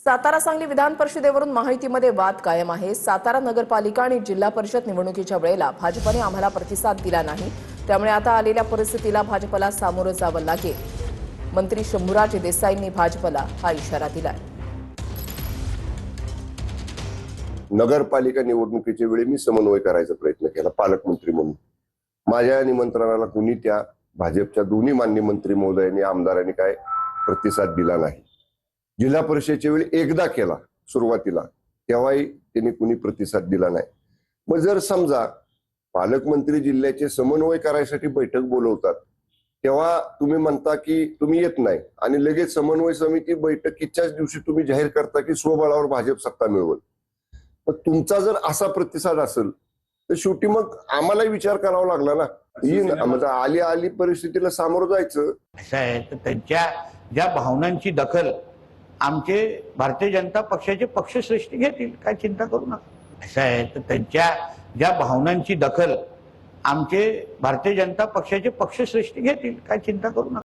सातारा सांगली विधान परिषदेवरून माहितीमध्ये वाद कायम आहे। सातारा नगरपालिका आणि जिल्हा परिषद निवडणुकीच्या वेळेला भाजपने आम्हाला प्रतिसाद दिला नाही, त्यामुळे आता आलेल्या परिस्थितीला भाजपला सामोरं जावं लागेल। मंत्री शंभूराज देसाईंनी भाजपला हा इशारा दिलाय। नगरपालिका निवडणुकीच्या वेळी मी समन्वय करायचा प्रयत्न केला पालकमंत्री म्हणून। माझ्या निमंत्रणाला कुणी त्या भाजपच्या दोन्ही मान्य मंत्री महोदयांनी आमदारांनी काय प्रतिसाद दिला नाही। जिल्हा परिषदेच्या वेळी एकदा केला सुरुवातीला, तेव्हाही त्यांनी कुणी प्रतिसाद दिला नाही। मग जर समजा पालकमंत्री जिल्ह्याचे समन्वय करायसाठी बैठक बोलवतात, तेव्हा तुम्ही म्हणता की तुम्ही येत नाही आणि लगेच समन्वय समिती बैठकीच्याच दिवशी तुम्ही जाहीर करता की स्वबळावर भाजप सत्ता मिळवल। पण तुमचा जर असा प्रतिसाद असेल तर शेवटी मग आम्हालाही विचार करावा लागला ना। म्हणजे आली परिस्थितीला सामोरं जायचं। असं आहे तर त्यांच्या ज्या भावनांची दखल आमचे भारतीय जनता पक्षाचे पक्षश्रेष्ठी घेतील, काय चिंता करू नका। असं आहे तर त्यांच्या ज्या भावनांची दखल आमचे भारतीय जनता पक्षाचे पक्षश्रेष्ठी घेतील, काय चिंता करू नका।